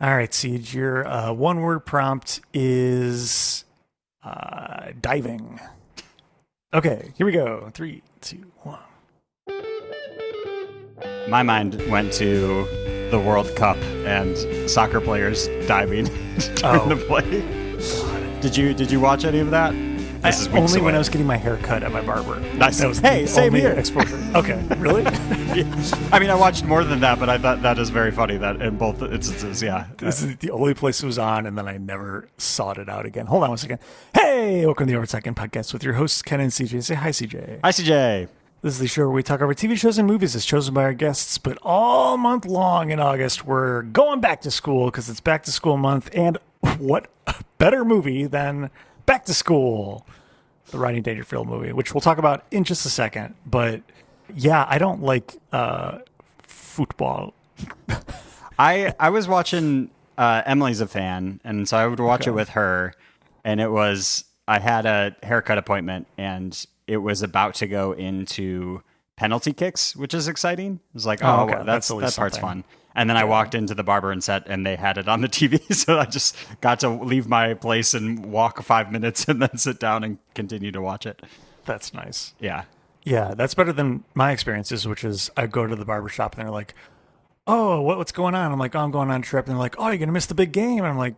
All right, Siege, your one-word prompt is diving. Okay, here we go. 3, 2, 1. My mind went to the World Cup and soccer players diving during the play. God. Did you watch any of that? This is weeks only away. when I was getting my hair cut at my barber. Nice. That was Hey, the same only here. exposure. Okay, really? I mean, I watched more than that, but I thought that is very funny that in both instances, yeah. This is the only place it was on, and then I never sought it out again. Hold on one second. Hey, welcome to the Overtalking Podcast with your hosts, Ken and CJ. Say hi, CJ. Hi, CJ. This is the show where we talk over TV shows and movies as chosen by our guests, but all month long in August, we're going back to school because it's back to school month, and what better movie than Back to School, the Rodney Dangerfield movie, which we'll talk about in just a second. But yeah, I don't like football. I was watching, Emily's a fan, and so I would watch it with her, and I had a haircut appointment, and it was about to go into penalty kicks, which is exciting. It was like, okay. that That's at least part's something. fun. And then I walked into the barber and set, and they had it on the TV, so I just got to leave my place and walk 5 minutes and then sit down and continue to watch it. That's nice. Yeah. Yeah, that's better than my experiences, which is I go to the barber shop and they're like, oh, what's going on? I'm like, oh, I'm going on a trip. And they're like, oh, you're going to miss the big game. And I'm like,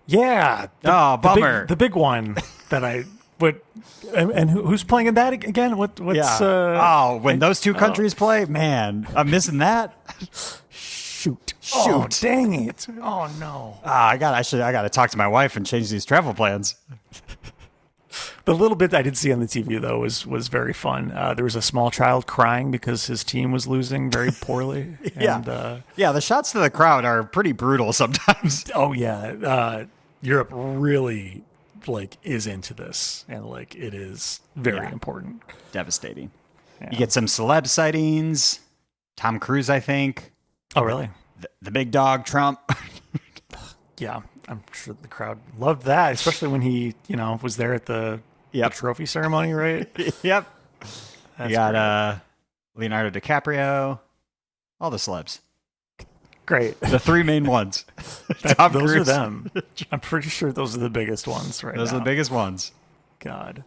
yeah. Bummer. The big one that I would. And who's playing in that again? What's when those two countries play, man, I'm missing that. Shoot. Oh, dang it. Oh, no. I got to talk to my wife and change these travel plans. The little bit I did see on the TV, though, was very fun. There was a small child crying because his team was losing very poorly. Yeah. The shots to the crowd are pretty brutal sometimes. Oh, yeah. Europe really, is into this. And, it is very important. Devastating. Yeah. You get some celeb sightings. Tom Cruise, I think. Oh, really? The big dog, Trump. Yeah. I'm sure the crowd loved that, especially when he, was there at the trophy ceremony, right? Yep. That's you got Leonardo DiCaprio, all the celebs. Great. The three main ones. Tom Those Cruise. are them. I'm pretty sure those are the biggest ones right now. Those are the biggest ones. God.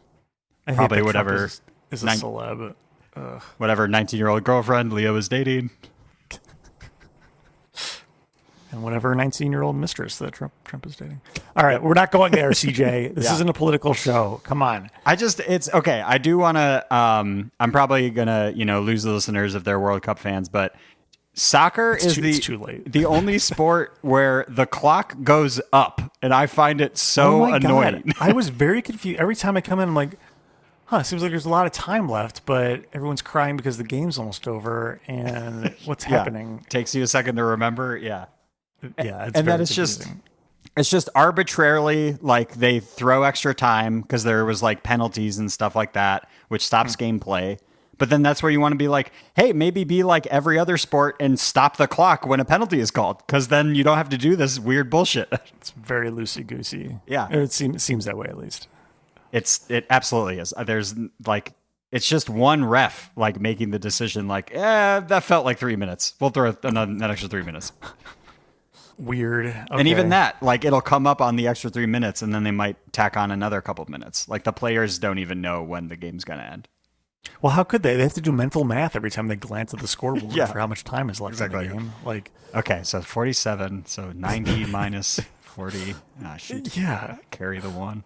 I hate Probably that whatever Trump is a celeb. Whatever 19-year-old girlfriend Leo is dating. And whatever 19-year-old mistress that Trump is dating. All right, we're not going there, CJ. This isn't a political show. Come on. It's okay. I do want to, I'm probably going to, lose the listeners if they're World Cup fans, but soccer is it's too late. the only sport where the clock goes up, and I find it so annoying. God. I was very confused. Every time I come in, I'm like, it seems like there's a lot of time left, but everyone's crying because the game's almost over, and what's happening? Takes you a second to remember. Yeah. Yeah, and then it's just arbitrarily they throw extra time because there was penalties and stuff like that, which stops gameplay. But then that's where you want to be like, hey, maybe be like every other sport and stop the clock when a penalty is called, because then you don't have to do this weird bullshit. It's very loosey goosey. Yeah, it seems that way at least. It absolutely is. There's it's just one ref making the decision. That felt like 3 minutes. We'll throw an extra 3 minutes. Weird. Okay. And even that, it'll come up on the extra 3 minutes, and then they might tack on another couple of minutes. The players don't even know when the game's going to end. Well, how could they? They have to do mental math every time they glance at the scoreboard for how much time is left in the game. Okay, so 47, so 90 minus 40. Shoot. Yeah. Carry the one.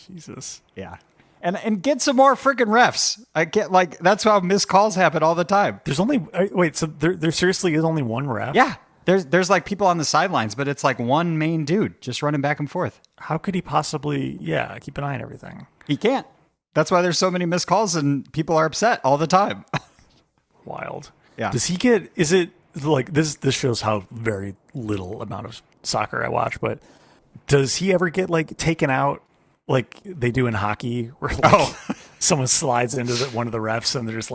Jesus. Yeah. And get some more freaking refs. I get that's how missed calls happen all the time. There's only so there seriously is only one ref? Yeah. There's people on the sidelines, but it's one main dude just running back and forth. How could he possibly keep an eye on everything? He can't. That's why there's so many missed calls and people are upset all the time. Wild. Yeah. Does he get, is it this shows how very little amount of soccer I watch, but does he ever get taken out like they do in hockey where someone slides into one of the refs and they're just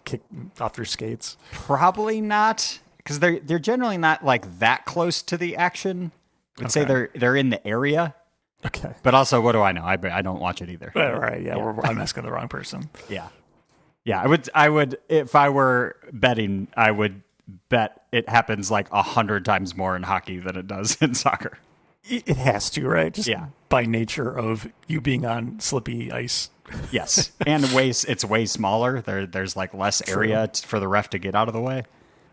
kicked off their skates? Probably not, because they're generally not that close to the action. I'd say they're in the area. Okay. But also, what do I know? I don't watch it either. All right. Yeah. I'm asking the wrong person. Yeah. Yeah. I would, if I were betting, I would bet it happens like 100 times more in hockey than it does in soccer. It has to, right? Just Yeah. by nature of you being on slippy ice. Yes, and it's way smaller. There's like less area for the ref to get out of the way.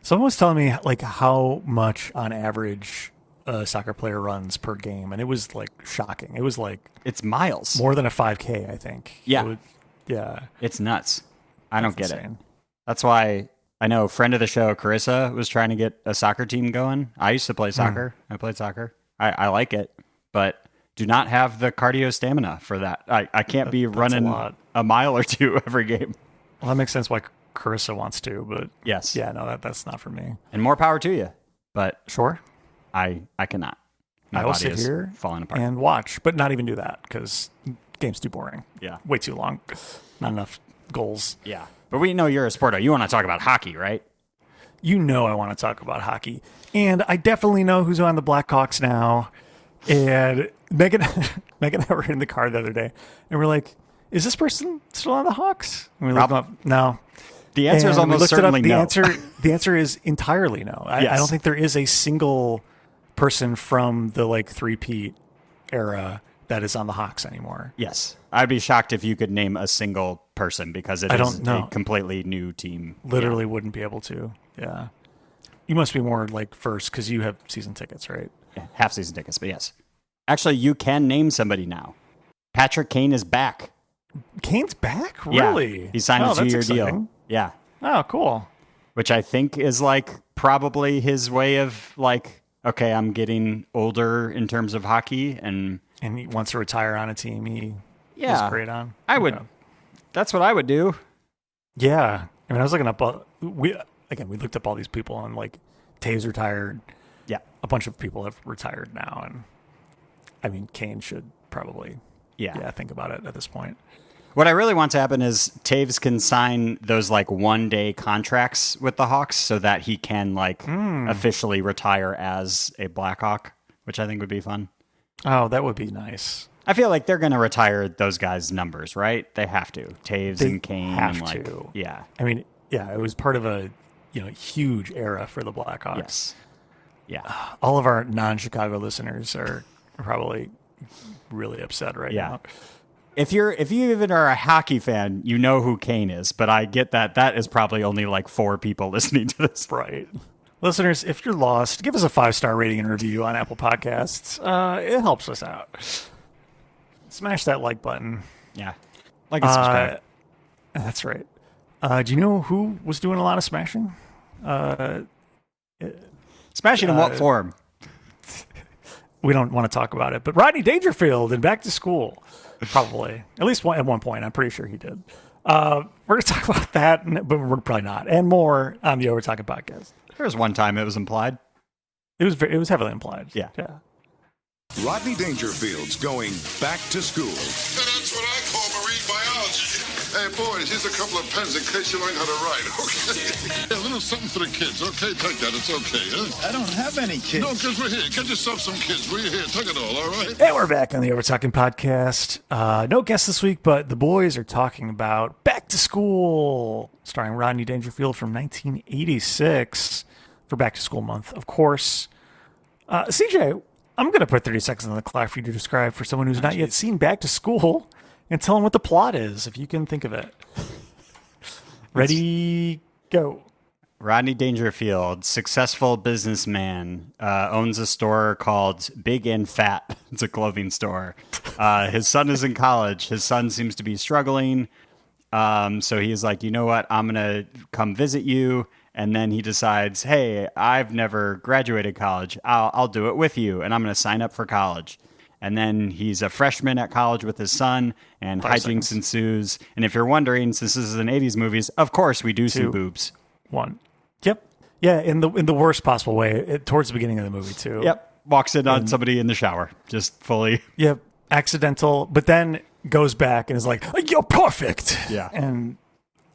Someone was telling me like how much on average a soccer player runs per game, and it was like shocking. It was like It's miles. more than a 5K, I think. Yeah. Yeah. It's nuts. I don't get it. Insane. That's why I know a friend of the show, Carissa, was trying to get a soccer team going. I used to play soccer. I played soccer. I like it, but do not have the cardio stamina for that. I can't be running a mile or two every game. Well, that makes sense why Carissa wants to, but Yes. yeah, no, that's not for me. And more power to you. But Sure. I cannot. My I will body sit is here falling apart. and watch, but not even do that because game's too boring. Yeah. Way too long. Not enough goals. Yeah. But we know you're a sporto. You want to talk about hockey, right? You know I want to talk about hockey. And I definitely know who's on the Blackhawks now. And Megan and I were in the car the other day, and we're like, is this person still on the Hawks? And we looked them up. No. The answer is And we almost looked it up. certainly no. The answer is entirely no. I Yes. don't think there is a single person from the like 3-peat era that is on the Hawks anymore. Yes. I'd be shocked if you could name a single person because it I is don't know. a completely new team. Literally wouldn't be able to. Yeah. You must be more like first because you have season tickets, right? Yeah, half season tickets, but yes. Actually, you can name somebody now. Patrick Kane is back. Kane's back? Yeah. Really? He signed a that's 2-year exciting. deal. Yeah. Oh, cool. Which I think is like probably his way of like, okay, I'm getting older in terms of hockey and And he wants to retire on a team he Yeah. was great on. I would Yeah. that's what I would do. Yeah. I mean, I was looking up, we looked up all these people and like Taves retired. Yeah. A bunch of people have retired now. And I mean, Kane should probably, think about it at this point. What I really want to happen is Taves can sign those like 1-day contracts with the Hawks so that he can like officially retire as a Blackhawk, which I think would be fun. Oh, that would be nice. I feel like they're going to retire those guys' numbers, right? They have to. Taves and Kane. have and like, to. Yeah. I mean, yeah, it was part of a huge era for the Blackhawks. Yes. Yeah. All of our non-Chicago listeners are probably really upset right now. If you even are a hockey fan, you know who Kane is, but I get that is probably only like 4 people listening to this. Right. Listeners, if you're lost, give us a 5-star rating and review on Apple Podcasts. It helps us out. Smash that like button. Yeah. Like and subscribe. That's right. Do you know who was doing a lot of smashing? Smashing in what form? We don't want to talk about it, but Rodney Dangerfield and Back to School. Probably. At least at one point. I'm pretty sure he did. We're going to talk about that, but we're probably not. And more on the Overtalking Podcast. There was one time it was implied. It was heavily implied. Yeah. Rodney Dangerfield's going back to school. That's what I call marine biology. Hey, boys, here's a couple of pens in case you learn how to write, okay? A little something for the kids, okay? Take that, it's okay, huh? I don't have any kids. No, because we're here. Get yourself some kids. We're here. Take it all right? And we're back on the Overtalking Podcast. No guests this week, but the boys are talking about Back to School, starring Rodney Dangerfield from 1986 for Back to School month, of course. CJ, I'm going to put 30 seconds on the clock for you to describe for someone who's not yet seen Back to School and tell them what the plot is, if you can think of it. Ready, go. Rodney Dangerfield, successful businessman, owns a store called Big and Fat. It's a clothing store. His son is in college. His son seems to be struggling. So he's like, you know what? I'm going to come visit you. And then he decides, hey, I've never graduated college. I'll do it with you. And I'm going to sign up for college. And then he's a freshman at college with his son, and hijinks ensues. And if you're wondering, since this is an 80s movies, of course we do see boobs. 1. Yep. Yeah, in the worst possible way, towards the beginning of the movie, too. Yep. Walks in on somebody in the shower, just fully. Yep. Accidental, but then goes back and is like, you're perfect. Yeah. And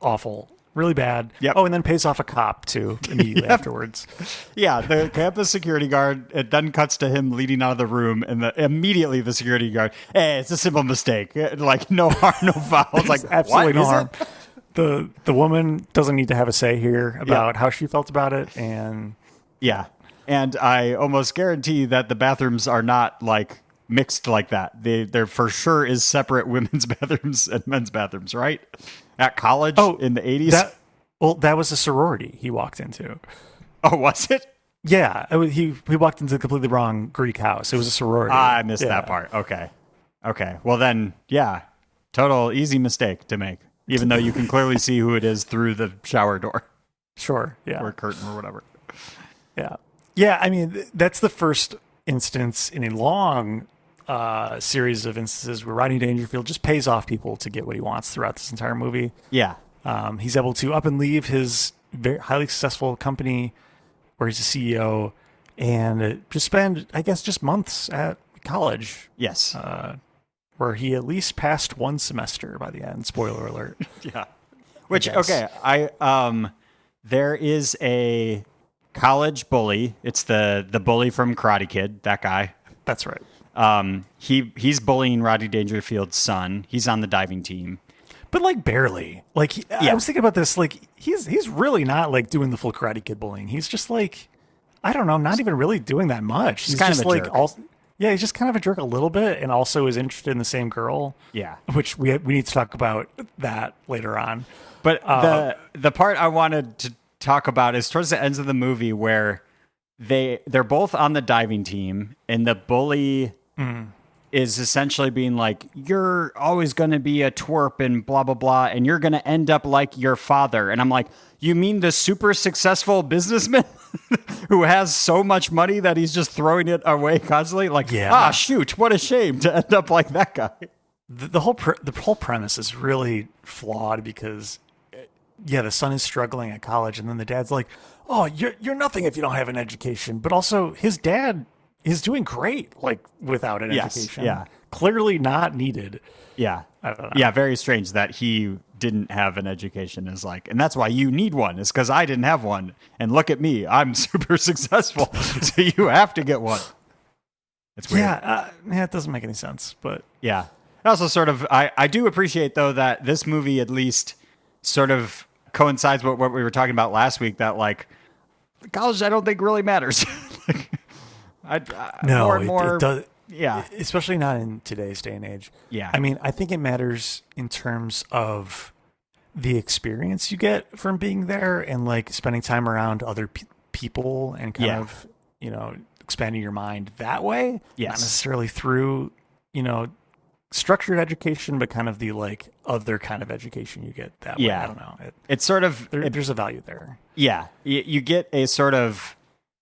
awful. Really bad. Yep. Oh, and then pays off a cop, too, immediately afterwards. Yeah, the campus security guard, it then cuts to him leading out of the room, and immediately the security guard, hey, it's a simple mistake. Like, no harm, no foul. It's like, absolutely what no is harm. it? the woman doesn't need to have a say here about how she felt about it, and Yeah. And I almost guarantee that the bathrooms are not like mixed like that. There for sure is separate women's bathrooms and men's bathrooms, right? At college in the 80s? That was a sorority he walked into. Oh, was it? Yeah, he walked into the completely wrong Greek house. It was a sorority. I missed that part. Okay. Well then, yeah. Total easy mistake to make, even though you can clearly see who it is through the shower door. Sure, yeah. Or curtain or whatever. Yeah. Yeah, I mean, that's the first instance in a long series of instances where Rodney Dangerfield just pays off people to get what he wants throughout this entire movie. Yeah. He's able to up and leave his very highly successful company where he's a CEO and just spend, I guess, just months at college. Yes. Where he at least passed one semester by the end. Spoiler alert. Yeah. Which, okay, there is a college bully. It's the bully from Karate Kid, that guy. That's right. He's bullying Rodney Dangerfield's son. He's on the diving team. But like barely. Like I was thinking about this. Like he's really not like doing the full Karate Kid bullying. He's just like, I don't know, not even really doing that much. He's kind just of a like jerk. He's just kind of a jerk a little bit, and also is interested in the same girl. Yeah, which we need to talk about that later on. But the part I wanted to talk about is towards the ends of the movie where they're both on the diving team, and the bully is essentially being like, you're always going to be a twerp and blah, blah, blah, and you're going to end up like your father. And I'm like, you mean the super successful businessman who has so much money that he's just throwing it away constantly? Like, shoot, what a shame to end up like that guy. The whole premise is really flawed because, the son is struggling at college, and then the dad's like, oh, you're nothing if you don't have an education. But also his dad is doing great, like without an education. Yeah. Clearly not needed. Yeah. I don't know. Yeah, very strange that he didn't have an education is like, and that's why you need one, is because I didn't have one. And look at me, I'm super successful. So you have to get one. It's weird. Yeah, it doesn't make any sense, but yeah. Also sort of, I do appreciate though that this movie at least sort of coincides with what we were talking about last week, that like college I don't think really matters. No, more and more, it does. Yeah, especially not in today's day and age. Yeah, I mean, I think it matters in terms of the experience you get from being there and like spending time around other people and kind of, expanding your mind that way. Yes. Not necessarily through, structured education, but kind of the like other kind of education you get that way. I don't know. It's sort of, there's a value there. Yeah. You get a sort of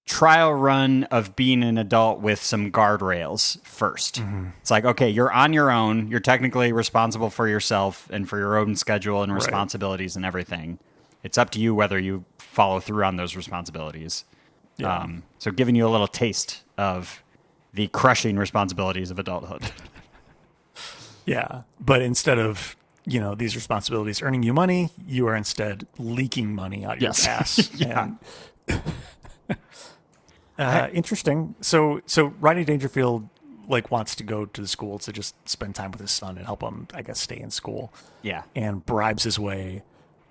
trial run of being an adult with some guardrails first. Mm-hmm. It's like, okay, you're on your own. You're technically responsible for yourself and for your own schedule and responsibilities and everything. It's up to you whether you follow through on those responsibilities. Yeah. So giving you a little taste of the crushing responsibilities of adulthood. Yeah. But instead of, these responsibilities earning you money, you are instead leaking money out your ass. Yeah. Interesting. So Rodney Dangerfield wants to go to the school to just spend time with his son and help him, I guess, stay in school. Yeah. And bribes his way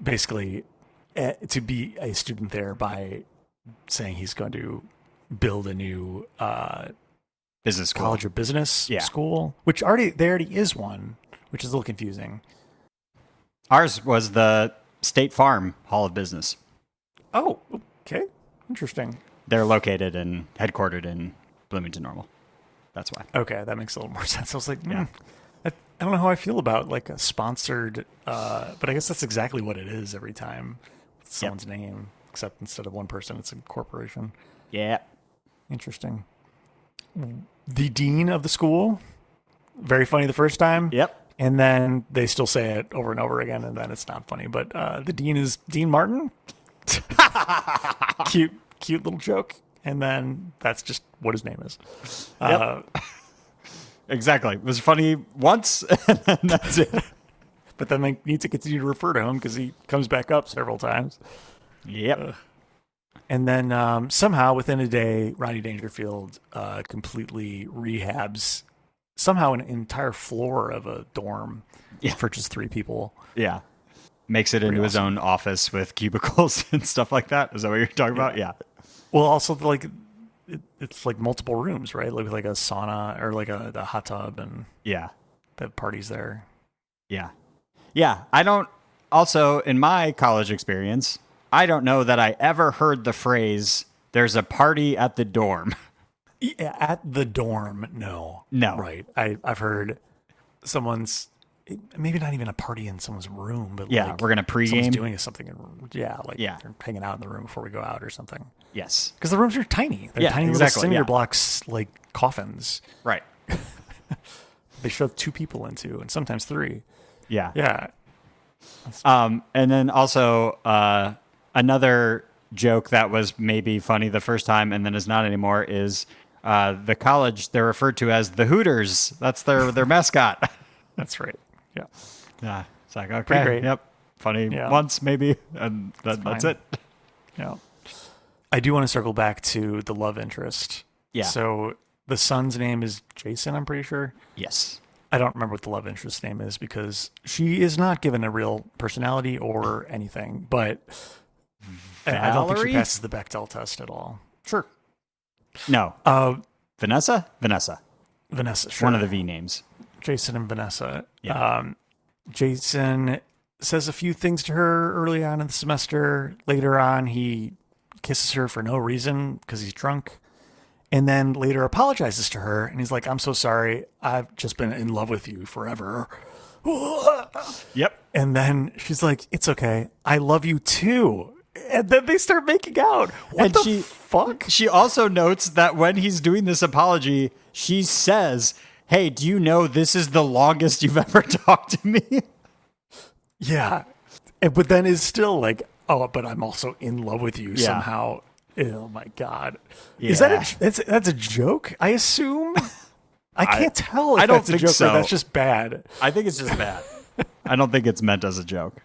basically to be a student there by saying he's going to build a new business school. College or business school, which there already is one, which is a little confusing. Ours was the State Farm Hall of Business. Oh, okay. Interesting. They're located and headquartered in Bloomington Normal. That's why. Okay, that makes a little more sense. I was like, I don't know how I feel about like a sponsored, but I guess that's exactly what it is every time. It's someone's name, except instead of one person, it's a corporation. Yeah. Interesting. The dean of the school, very funny the first time. Yep. And then they still say it over and over again, and then it's not funny. But the dean is Dean Martin. Cute little joke, and then that's just what his name is. Exactly. It was funny once, and then that's it. But then they need to continue to refer to him because he comes back up several times. Yep. And then somehow within a day, Rodney Dangerfield completely rehabs somehow an entire floor of a dorm for just 3 people. Yeah. makes it into his own office with cubicles and stuff like that. Is that what you're talking about? Yeah. Well, also like it's like multiple rooms, right? Like a sauna or like a hot tub, and Yeah. they have parties there. Yeah. Yeah. Also, in my college experience, I don't know that I ever heard the phrase, there's a party at the dorm. Yeah, at the dorm, no. No. Right. I've heard someone's, maybe not even a party in someone's room, but Yeah, like we're going to pregame. someone's doing something. They're hanging out in the room before we go out or something. Yes. Because the rooms are tiny. They're tiny little cinder blocks, like coffins. Right. They shove 2 people into, and sometimes 3. Yeah. Yeah. And then also another joke that was maybe funny the first time and then is not anymore is the college they're referred to as the Hooters. That's their mascot. That's right. Yeah. Yeah. It's like, okay. Pretty great. Yep. Funny once maybe. And that's it. Yeah. I do want to circle back to the love interest. Yeah. So the son's name is Jason, I'm pretty sure. Yes. I don't remember what the love interest name is because she is not given a real personality or anything, but I don't think she passes the Bechdel test at all. Sure. No. Vanessa? Vanessa, sure. one of the V names. Jason and Vanessa. Yeah. Jason says a few things to her early on in the semester. Later on, he kisses her for no reason because he's drunk. And then later apologizes to her. And he's like, I'm so sorry. I've just been in love with you forever. Yep. And then she's like, it's okay. I love you too. And then they start making out. What the fuck? She also notes that when he's doing this apology, she says, hey, do you know this is the longest you've ever talked to me? Yeah. But then is still like, oh, but I'm also in love with you somehow. Oh my God. Yeah. Is that that's a joke, I assume? I can't tell if I don't that's a think joke so. or that's just bad. I think it's just bad. I don't think it's meant as a joke.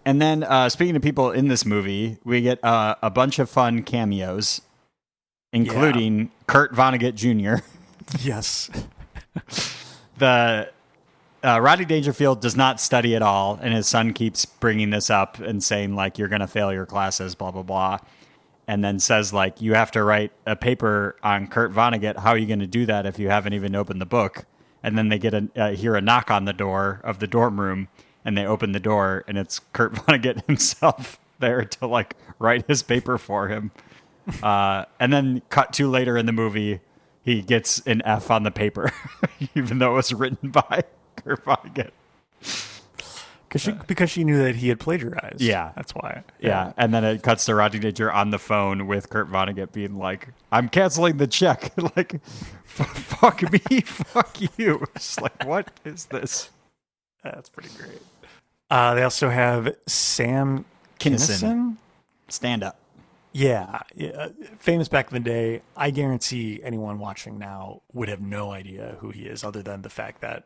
And then speaking of people in this movie, we get a bunch of fun cameos, including Kurt Vonnegut Jr. Yes. The Rodney Dangerfield does not study at all, and his son keeps bringing this up and saying, like, you're going to fail your classes, blah, blah, blah. And then says, like, you have to write a paper on Kurt Vonnegut. How are you going to do that if you haven't even opened the book? And then they get hear a knock on the door of the dorm room, and they open the door, and it's Kurt Vonnegut himself there to, like, write his paper for him. And then cut to later in the movie, he gets an F on the paper, even though it was written by Kurt Vonnegut. Because she knew that he had plagiarized. Yeah. That's why. Yeah. And then it cuts to Rodney Danger on the phone with Kurt Vonnegut being like, I'm canceling the check. Like, fuck me, fuck you. It's like, what is this? That's pretty great. They also have Sam Kinison. Stand up. Yeah. Famous back in the day. I guarantee anyone watching now would have no idea who he is other than the fact that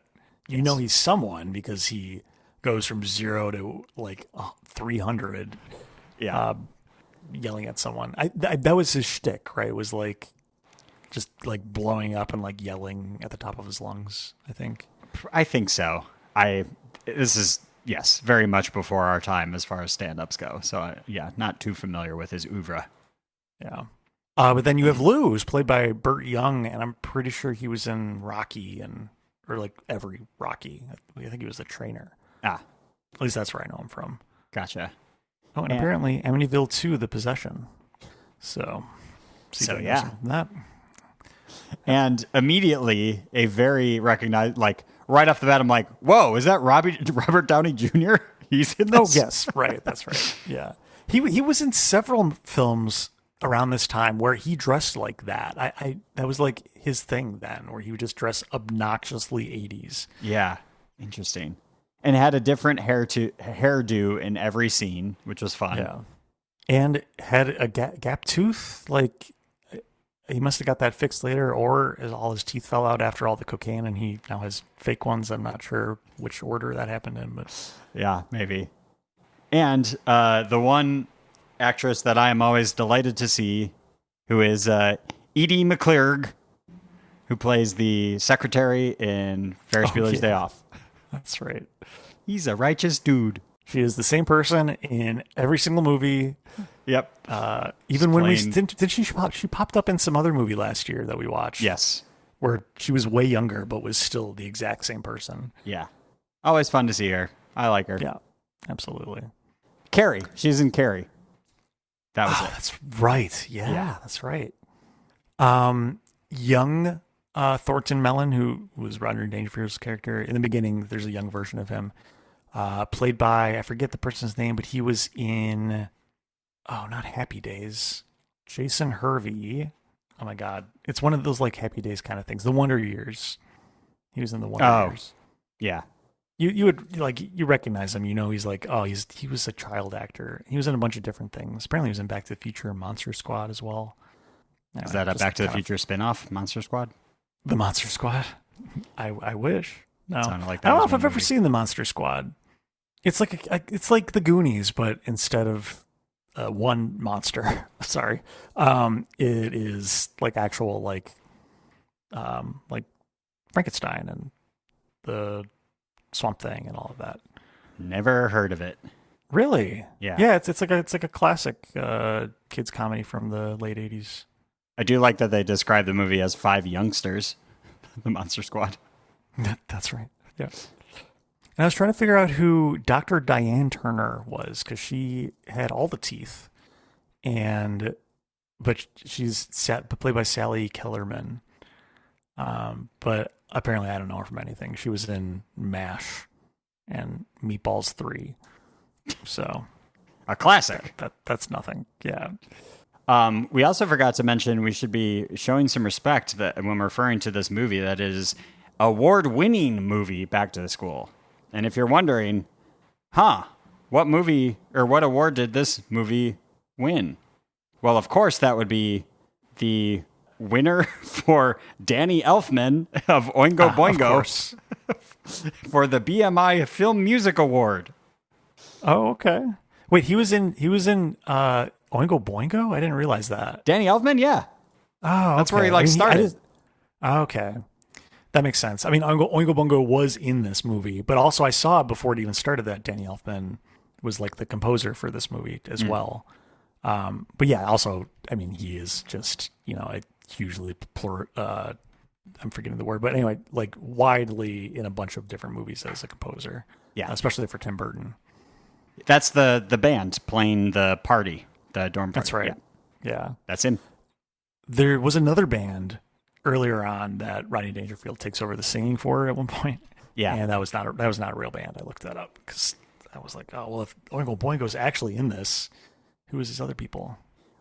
you know he's someone because he goes from 0 to like 300 yelling at someone. That was his shtick, right? It was like just like blowing up and like yelling at the top of his lungs, I think. I think so. This is, yes, very much before our time as far as stand-ups go. So, not too familiar with his oeuvre. Yeah. But then you have Lou, who's played by Burt Young, and I'm pretty sure he was in Rocky or like every Rocky. I think he was the trainer. Ah. At least that's where I know him from. Gotcha. Oh, and apparently Amityville 2, The Possession. So yeah. That. And immediately, a very recognized, like, right off the bat, I'm like, whoa, is that Robert Downey Jr.? He's in this? Oh, yes, right. That's right. Yeah. He was in several films around this time where he dressed like that. That was like his thing then, where he would just dress obnoxiously 80s. Yeah. Interesting. And had a different hairdo in every scene, which was fun. Yeah. And had a gap tooth. Like, he must have got that fixed later, or all his teeth fell out after all the cocaine and he now has fake ones. I'm not sure which order that happened in, but yeah, maybe. And the one actress that I am always delighted to see, who is Edie McClurg, who plays the secretary in Ferris Bueller's Day Off. That's right. He's a righteous dude. She is the same person in every single movie. Yep. Even when we didn't she popped up in some other movie last year that we watched. Yes. Where she was way younger, but was still the exact same person. Yeah. Always fun to see her. I like her. Yeah, absolutely. Carrie. She's in Carrie. That was it. That's right. Yeah, that's right. Young Thornton Mellon, who was Rodney Dangerfield's character. In the beginning, there's a young version of him. Played by, I forget the person's name, but he was in, not Happy Days. Jason Hervey. Oh my God. It's one of those like Happy Days kind of things. The Wonder Years. He was in the Wonder Years. Yeah. You would you recognize him. You know, he's like, he was a child actor. He was in a bunch of different things. Apparently he was in Back to the Future and Monster Squad as well. Anyway, is that a Back to the Future spinoff, Monster Squad? The Monster Squad? I wish. No. Like I don't know if I've ever seen the Monster Squad. It's it's like the Goonies, but instead of one monster, sorry, it is like actual like Frankenstein and the Swamp Thing and all of that. Never heard of it. Really? Yeah. Yeah, it's like a classic kids comedy from the late 80s. I do like that they describe the movie as 5 youngsters, the Monster Squad. That's right. Yeah. And I was trying to figure out who Dr. Diane Turner was because she had all the teeth, but she's played by Sally Kellerman. But apparently I don't know her from anything. She was in MASH and Meatballs 3. So a classic. That's nothing. Yeah. We also forgot to mention we should be showing some respect that when referring to this movie that is award-winning movie Back to the School. And if you're wondering, what movie or what award did this movie win? Well, of course, that would be the winner for Danny Elfman of Oingo Boingo for the BMI Film Music Award. Oh, okay. Wait, he was in Oingo Boingo? I didn't realize that. Danny Elfman, yeah. Oh, that's where he started. Okay. That makes sense. I mean, Oingo Boingo was in this movie, but also I saw before it even started that Danny Elfman was like the composer for this movie as well. But yeah, also, I mean, he is just, a hugely I'm forgetting the word, but anyway, like widely in a bunch of different movies as a composer. Yeah. Especially for Tim Burton. That's the band playing the party, the dorm party. That's right. Yeah. That's him. There was another band earlier on that Rodney Dangerfield takes over the singing for at one point. Yeah. And that was not a real band. I looked that up because I was like, oh, well, if Oingo Boingo's actually in this, who is these other people?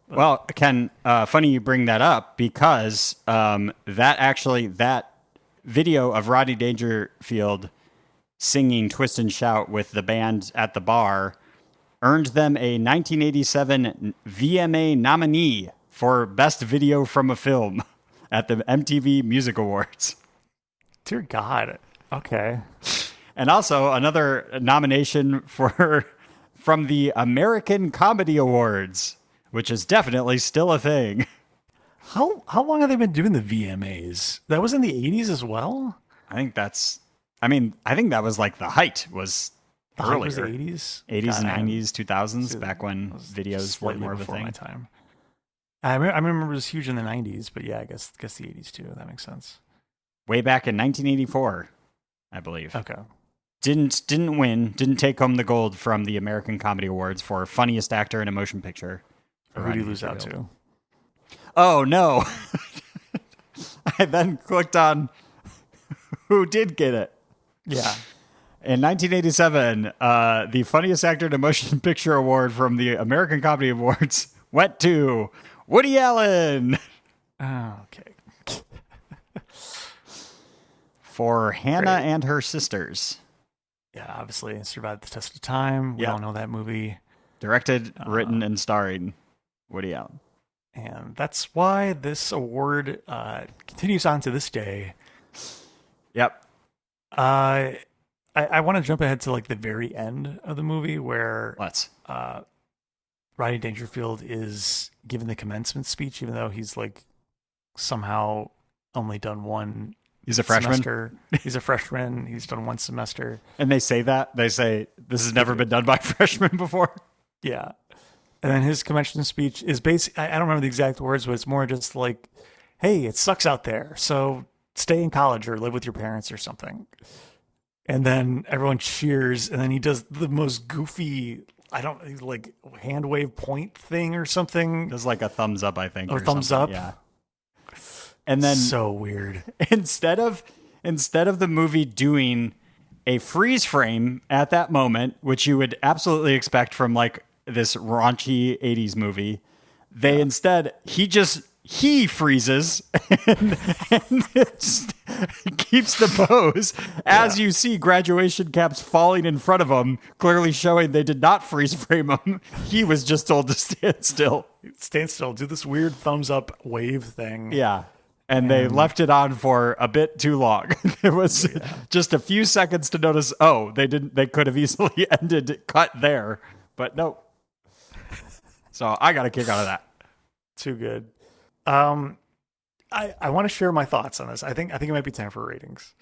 But, well, Ken, funny you bring that up because that video of Rodney Dangerfield singing Twist and Shout with the band at the bar earned them a 1987 VMA nominee for Best Video from a Film at the MTV Music Awards. Dear God. Okay. And also another nomination from the American Comedy Awards, which is definitely still a thing. How long have they been doing the VMAs? That was in the 80s as well? I think that was like the height was earlier. Was the 80s? 80s and 90s, 2000s, back when videos were more of a thing. My time. I remember it was huge in the 90s, but yeah, I guess the 80s too. That makes sense. Way back in 1984, I believe. Okay. Didn't win. Didn't take home the gold from the American Comedy Awards for funniest actor in a motion picture. Who did he lose out to? Oh no! I then clicked on who did get it. Yeah. In 1987, the funniest actor in a motion picture award from the American Comedy Awards went to Woody Allen. Oh, okay. For Hannah and Her Sisters. Yeah, obviously it survived the test of time. We all know that movie. Directed, written, and starring Woody Allen. And that's why this award continues on to this day. Yep. I want to jump ahead to like the very end of the movie where Rodney Dangerfield is given the commencement speech, even though he's like somehow only done one He's a freshman. semester. He's a freshman. He's done one semester. And they say that. They say, this has never been done by freshmen before. Yeah. And then his commencement speech is basically, I don't remember the exact words, but it's more just like, hey, it sucks out there, so stay in college or live with your parents or something. And then everyone cheers, and then he does the most goofy, like hand wave point thing or something. Does like a thumbs up, I think. Or thumbs something. up. Yeah. And then So weird. instead of the movie doing a freeze frame at that moment, which you would absolutely expect from like this raunchy 80s movie, they instead, he freezes and keeps the pose as you see graduation caps falling in front of him, clearly showing they did not freeze frame him. He was just told to stand still. Stand still. Do this weird thumbs up wave thing. Yeah. And they left it on for a bit too long. It was just a few seconds to notice, they could have easily cut there, but no. So I got a kick out of that. Too good. I want to share my thoughts on this. I think it might be time for ratings.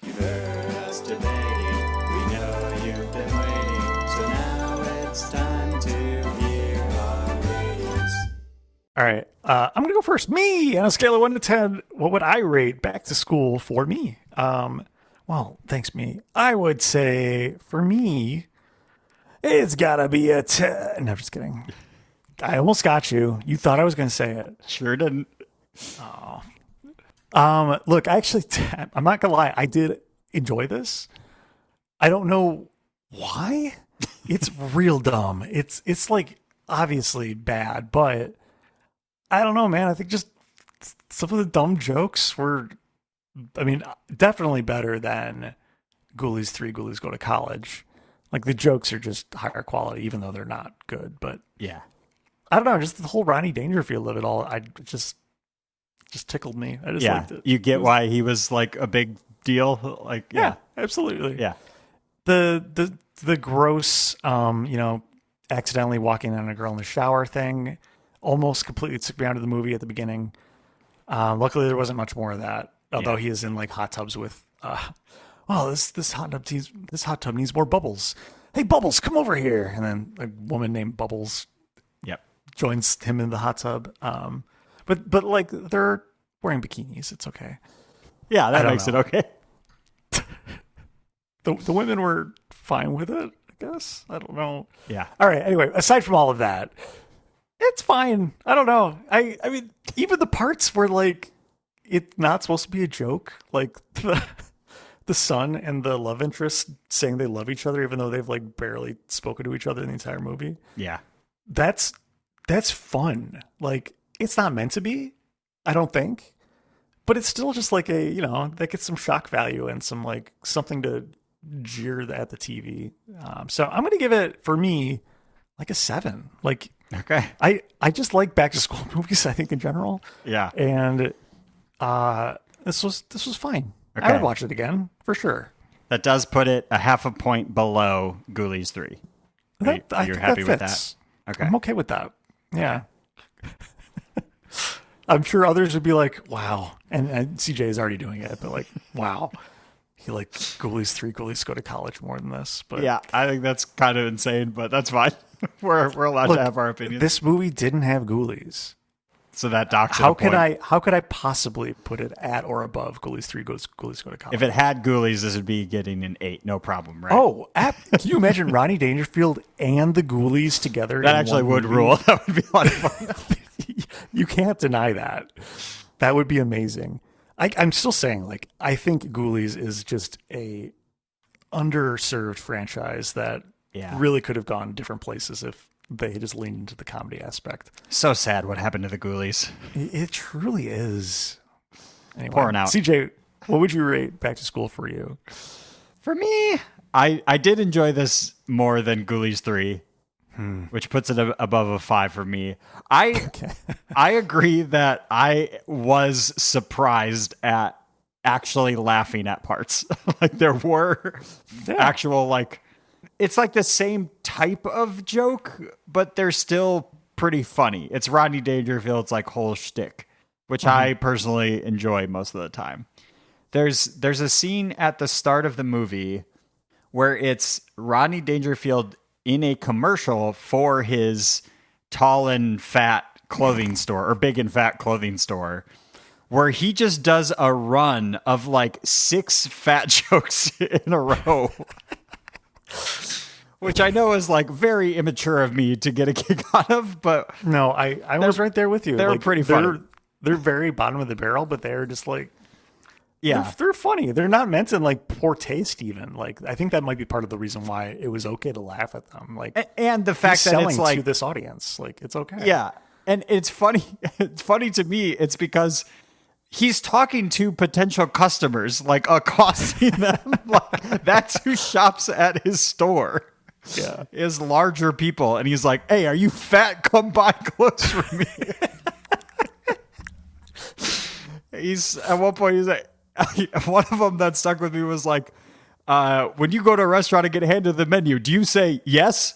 All right. I'm going to go first. Me, on a scale of 1 to 10, what would I rate Back to School for me? Well, thanks, me. I would say, for me, it's got to be a 10. No, just kidding. I almost got you. You thought I was going to say it. Sure didn't. Look, actually, I'm not going to lie. I did enjoy this. I don't know why. It's real dumb. It's like obviously bad, but I don't know, man. I think just some of the dumb jokes were, definitely better than Ghoulies 3, Ghoulies Go to College. Like the jokes are just higher quality, even though they're not good. But yeah, I don't know. Just the whole Rodney Dangerfield of it all, I just tickled me. I just liked it. You get why he was like a big deal. Like yeah, absolutely. Yeah. The gross, accidentally walking on a girl in the shower thing almost completely took me out of the movie at the beginning. Luckily, there wasn't much more of that. Although he is in like hot tubs with, this hot tub needs more bubbles. Hey, Bubbles, come over here. And then a woman named Bubbles, joins him in the hot tub. But like they're wearing bikinis. It's okay. Yeah, that makes it okay. The women were fine with it, I guess. I don't know. Yeah. All right. Anyway, aside from all of that, it's fine. I don't know. I mean, even the parts where like it's not supposed to be a joke, like the son and the love interest saying they love each other, even though they've like barely spoken to each other in the entire movie. Yeah. That's fun. Like it's not meant to be, I don't think, but it's still just like that gets some shock value and some like something to jeer at the TV. So I'm going to give it, for me, like a 7. Like, okay. I just like back to school movies, I think in general. Yeah. And this was fine. Okay. I would watch it again for sure. That does put it a half a point below Ghoulies 3. You're happy with that? Okay. I'm okay with that. Yeah. I'm sure others would be like, wow. And CJ is already doing it, but like, wow. He liked Ghoulies 3, Ghoulies Go to College more than this. But yeah, I think that's kind of insane, but that's fine. We're allowed to have our opinions. This movie didn't have Ghoulies. So that docks how could I possibly put it at or above Ghoulies 3, Ghoulies Go to College? If it had Ghoulies, this would be getting an 8, no problem, right? Oh, can you imagine Rodney Dangerfield and the Ghoulies together? That actually would rule. That would be a lot of fun. You can't deny that. That would be amazing. I'm still saying, like, I think Ghoulies is just a underserved franchise that really could have gone different places if they just leaned into the comedy aspect. So sad what happened to the Ghoulies. It truly is. Anyway, pouring out. CJ, what would you rate Back to School for you? For me, I did enjoy this more than Ghoulies 3, which puts it above a 5 for me. I agree that I was surprised at actually laughing at parts. Like there were actual like, it's like the same type of joke, but they're still pretty funny. It's Rodney Dangerfield's like whole shtick, which I personally enjoy most of the time. There's a scene at the start of the movie where it's Rodney Dangerfield in a commercial for his tall and fat clothing store, or big and fat clothing store, where he just does a run of like 6 fat jokes in a row. Which I know is like very immature of me to get a kick out of, but no, I was right there with you. They're like, pretty funny. They're very bottom of the barrel, but they're just like, yeah, they're funny. They're not meant in like poor taste even. Like, I think that might be part of the reason why it was okay to laugh at them. Like, and the fact that selling it's like to this audience, like it's okay. Yeah. And it's funny. It's funny to me. It's because he's talking to potential customers, like accosting them. Like, that's who shops at his store. Yeah. Is larger people. And he's like, hey, are you fat? Come buy clothes from me. He's at one point, he's like, one of them that stuck with me was like, when you go to a restaurant and get handed the menu, do you say yes?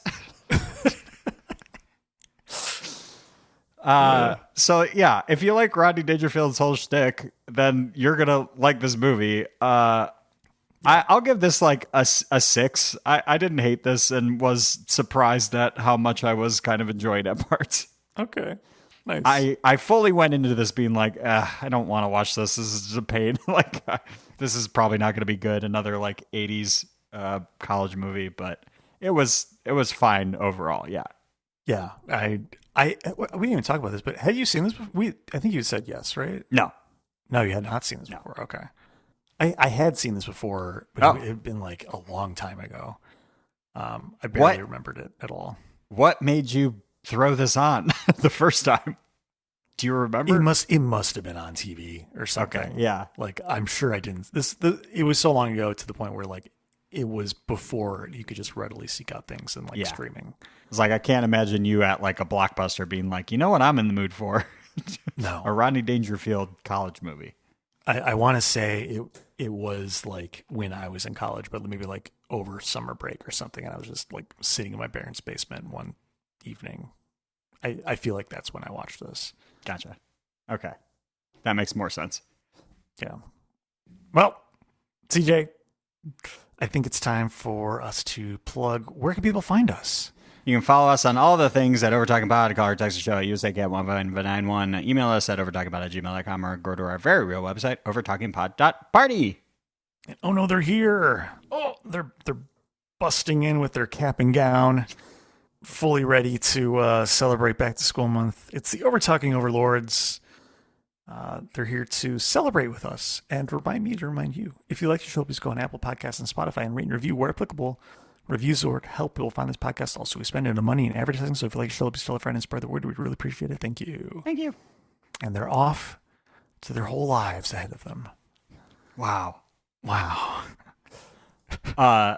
So yeah, if you like Rodney Dangerfield's whole shtick, then you're gonna like this movie. I'll give this like a 6. I didn't hate this and was surprised at how much I was kind of enjoying at parts. Okay. Nice. I fully went into this being like, I don't want to watch this. This is just a pain. Like, this is probably not going to be good. Another like 80s college movie, but it was fine overall. Yeah. Yeah. We didn't even talk about this, but had you seen this before? I think you said yes, right? No, you had not seen this before. Okay. I had seen this before, but it had been like a long time ago. I barely remembered it at all. What made you throw this on the first time? Do you remember? It must have been on TV or something. Okay, yeah. Like, I'm sure I didn't. It was so long ago to the point where like it was before you could just readily seek out things and like streaming. It's like, I can't imagine you at like a Blockbuster being like, you know what I'm in the mood for? No. A Rodney Dangerfield college movie. I want to say it was like when I was in college, but maybe like over summer break or something. And I was just like sitting in my parents' basement one evening. I feel like that's when I watched this. Gotcha. Okay. That makes more sense. Yeah. Well, CJ, I think it's time for us to plug. Where can people find us? You can follow us on all the things at Overtalking Pod, call or text the show at USACat1591, email us at overtalkingpod@gmail.com, or go to our very real website, overtalkingpod.party. And oh no, they're here. Oh, they're busting in with their cap and gown, fully ready to celebrate back to school month. It's the Overtalking Overlords. They're here to celebrate with us and remind me to remind you. If you like the show, please go on Apple Podcasts and Spotify and rate and review where applicable. Reviews would help people find this podcast. Also, we spend a money in advertising, so if you like the show, please tell a friend and spread the word. We'd really appreciate it. Thank you. Thank you. And they're off to their whole lives ahead of them. Wow. I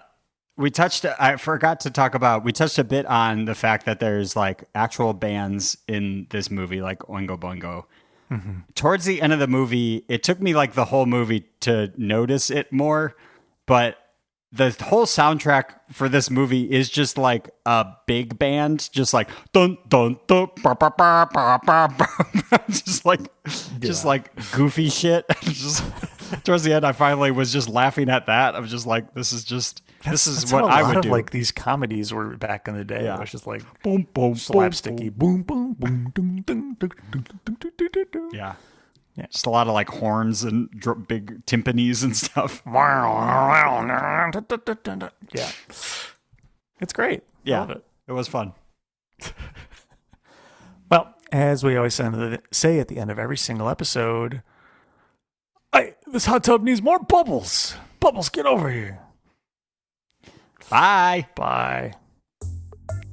forgot to talk about, we touched a bit on the fact that there's like actual bands in this movie, like Oingo Boingo. Mm-hmm. Towards the end of the movie, it took me like the whole movie to notice it more, but the whole soundtrack for this movie is just like a big band, just like dun dun dun, bah, bah, bah, bah, bah, bah. just like goofy shit. Just towards the end, I finally was just laughing at that. I was just like, this is what I would do. Like these comedies were back in the day. Yeah. It was just like boom boom slapsticky, boom boom boom, dun, dun, dun, dun, dun, dun, dun, dun. Yeah. Just a lot of like horns and big timpanis and stuff. Yeah. It's great. Yeah. I love it. It was fun. Well, as we always say at the end of every single episode, hey, this hot tub needs more bubbles. Bubbles, get over here. Bye. Bye.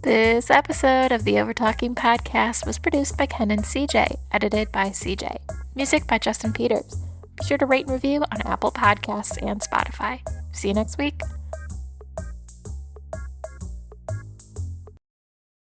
This episode of the Overtalking Podcast was produced by Ken and CJ, edited by CJ. Music by Justin Peters. Be sure to rate and review on Apple Podcasts and Spotify. See you next week.